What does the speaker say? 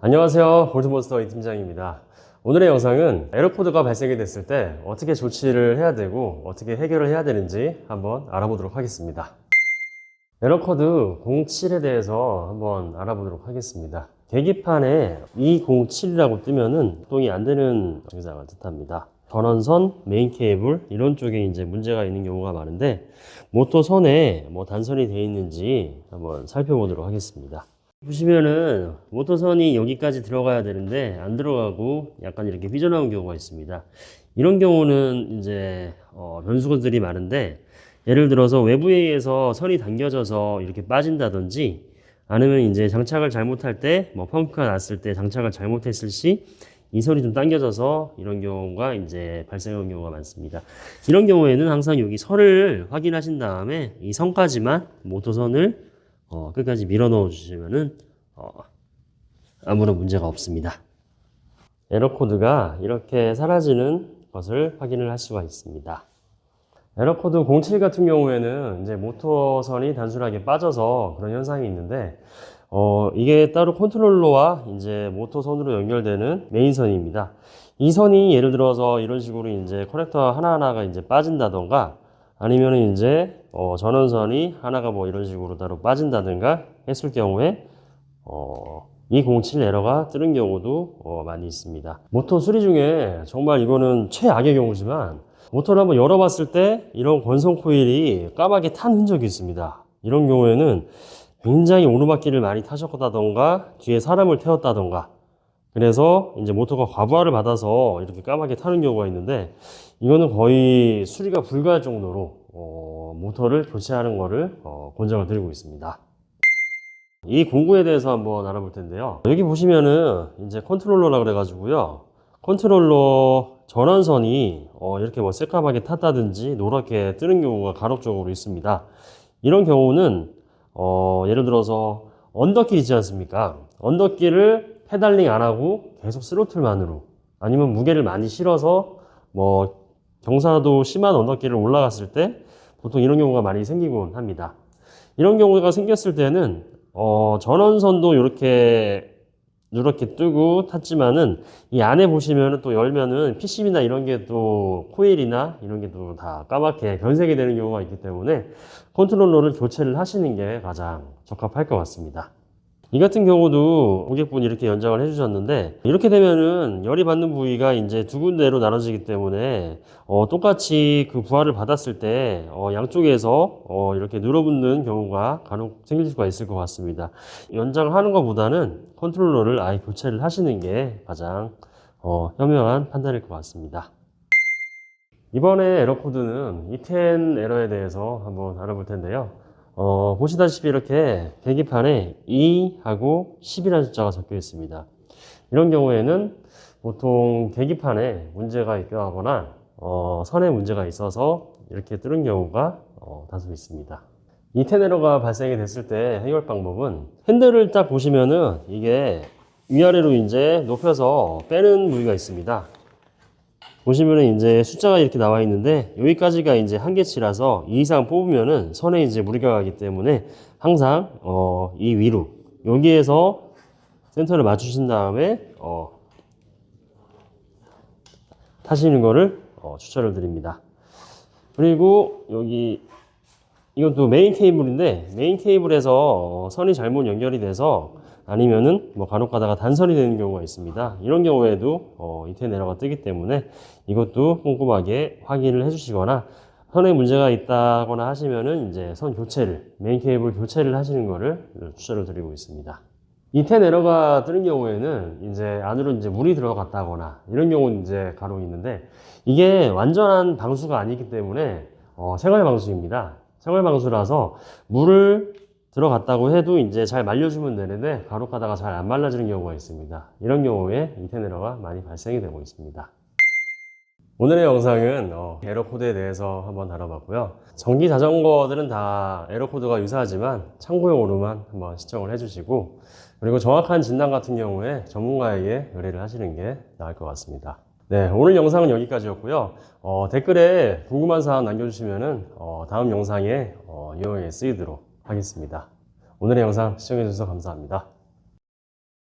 안녕하세요, 볼트몬스터 이 팀장입니다. 오늘의 영상은 에러코드가 발생이 됐을 때 어떻게 조치를 해야 되고 어떻게 해결을 해야 되는지 한번 알아보도록 하겠습니다. 에러코드 07에 대해서 한번 알아보도록 하겠습니다. 계기판에 207이라고 뜨면은 작동이 안 되는 증상을 뜻합니다. 전원선, 메인 케이블 이런 쪽에 이제 문제가 있는 경우가 많은데 모터선에 뭐 단선이 되어 있는지 한번 살펴보도록 하겠습니다. 보시면은 모터선이 여기까지 들어가야 되는데 안 들어가고 약간 이렇게 삐져나온 경우가 있습니다. 이런 경우는 이제 변수들이 많은데, 예를 들어서 외부에 의해서 선이 당겨져서 이렇게 빠진다든지, 아니면 이제 장착을 잘못할 때 뭐 펑크가 났을 때 장착을 잘못했을 시 이 선이 좀 당겨져서 이런 경우가 이제 발생하는 경우가 많습니다. 이런 경우에는 항상 여기 선을 확인하신 다음에 이 선까지만 모터선을 끝까지 밀어 넣어 주시면은 아무런 문제가 없습니다. 에러 코드가 이렇게 사라지는 것을 확인을 할 수가 있습니다. 에러 코드 07 같은 경우에는 이제 모터선이 단순하게 빠져서 그런 현상이 있는데, 이게 따로 컨트롤러와 이제 모터선으로 연결되는 메인선입니다. 이 선이 예를 들어서 이런 식으로 이제 커넥터 하나하나가 이제 빠진다던가, 아니면은 이제 전원선이 하나가 뭐 이런 식으로 따로 빠진다든가 했을 경우에 207 에러가 뜨는 경우도 많이 있습니다. 모터 수리 중에 정말 이거는 최악의 경우지만, 모터를 한번 열어봤을 때 이런 건성 코일이 까맣게 탄 흔적이 있습니다. 이런 경우에는 굉장히 오르막길을 많이 타셨다던가 뒤에 사람을 태웠다던가, 그래서 이제 모터가 과부하를 받아서 이렇게 까맣게 타는 경우가 있는데, 이거는 거의 수리가 불가할 정도로 모터를 교체하는 거를 권장을 드리고 있습니다. 이 공구에 대해서 한번 알아볼 텐데요. 여기 보시면은 이제 컨트롤러라 그래가지고요, 컨트롤러 전원선이 이렇게 뭐 새까맣게 탔다든지 노랗게 뜨는 경우가 간혹적으로 있습니다. 이런 경우는 예를 들어서 언더길 있지 않습니까? 언더길을 페달링 안 하고 계속 스로틀만으로, 아니면 무게를 많이 실어서 뭐 경사도 심한 언더길을 올라갔을 때 보통 이런 경우가 많이 생기곤 합니다. 이런 경우가 생겼을 때는 전원선도 이렇게 누렇게 뜨고 탔지만은 이 안에 보시면은 또 열면은 PCB나 이런 게 또 코일이나 이런 게 또 다 까맣게 변색이 되는 경우가 있기 때문에 컨트롤러를 교체를 하시는 게 가장 적합할 것 같습니다. 이 같은 경우도 고객분이 이렇게 연장을 해주셨는데, 이렇게 되면은 열이 받는 부위가 이제 두 군데로 나눠지기 때문에 똑같이 그 부하를 받았을 때 양쪽에서 이렇게 눌어붙는 경우가 간혹 생길 수가 있을 것 같습니다. 연장하는 것보다는 컨트롤러를 아예 교체를 하시는 게 가장 현명한 판단일 것 같습니다. 이번에 에러 코드는 E10 에러에 대해서 한번 알아볼 텐데요. 보시다시피 이렇게 계기판에 2하고 10이라는 숫자가 적혀 있습니다. 이런 경우에는 보통 계기판에 문제가 있거나 선에 문제가 있어서 이렇게 뜨는 경우가 다소 있습니다. E10 에러가 발생이 됐을 때 해결 방법은, 핸들을 딱 보시면은 이게 위아래로 이제 높여서 빼는 부위가 있습니다. 보시면은 이제 숫자가 이렇게 나와 있는데, 여기까지가 이제 한계치라서 이 이상 뽑으면은 선에 이제 무리가 가기 때문에 항상 이 위로 여기에서 센터를 맞추신 다음에 타시는 거를 추천을 드립니다. 그리고 여기 이것도 메인 케이블인데, 메인 케이블에서 선이 잘못 연결이 돼서 아니면은 뭐 간혹 가다가 단선이 되는 경우가 있습니다. 이런 경우에도 E10 에러가 뜨기 때문에 이것도 꼼꼼하게 확인을 해주시거나, 선에 문제가 있다거나 하시면은 이제 선 교체를, 메인 케이블 교체를 하시는 거를 추천을 드리고 있습니다. E10 에러가 뜨는 경우에는 이제 안으로 이제 물이 들어갔다거나 이런 경우는 이제 간혹 있는데, 이게 완전한 방수가 아니기 때문에 생활 방수입니다. 생활 방수라서 물을 들어갔다고 해도 이제 잘 말려주면 되는데 간혹 가다가 잘 안 말라지는 경우가 있습니다. 이런 경우에 E10 에러가 많이 발생이 되고 있습니다. 오늘의 영상은 에러 코드에 대해서 한번 다뤄봤고요. 전기 자전거들은 다 에러 코드가 유사하지만 참고용으로만 한번 시청을 해주시고, 그리고 정확한 진단 같은 경우에 전문가에게 의뢰를 하시는 게 나을 것 같습니다. 네, 오늘 영상은 여기까지였고요. 댓글에 궁금한 사항 남겨주시면은 다음 영상에 유용하게 쓰이도록 하겠습니다. 오늘의 영상 시청해주셔서 감사합니다.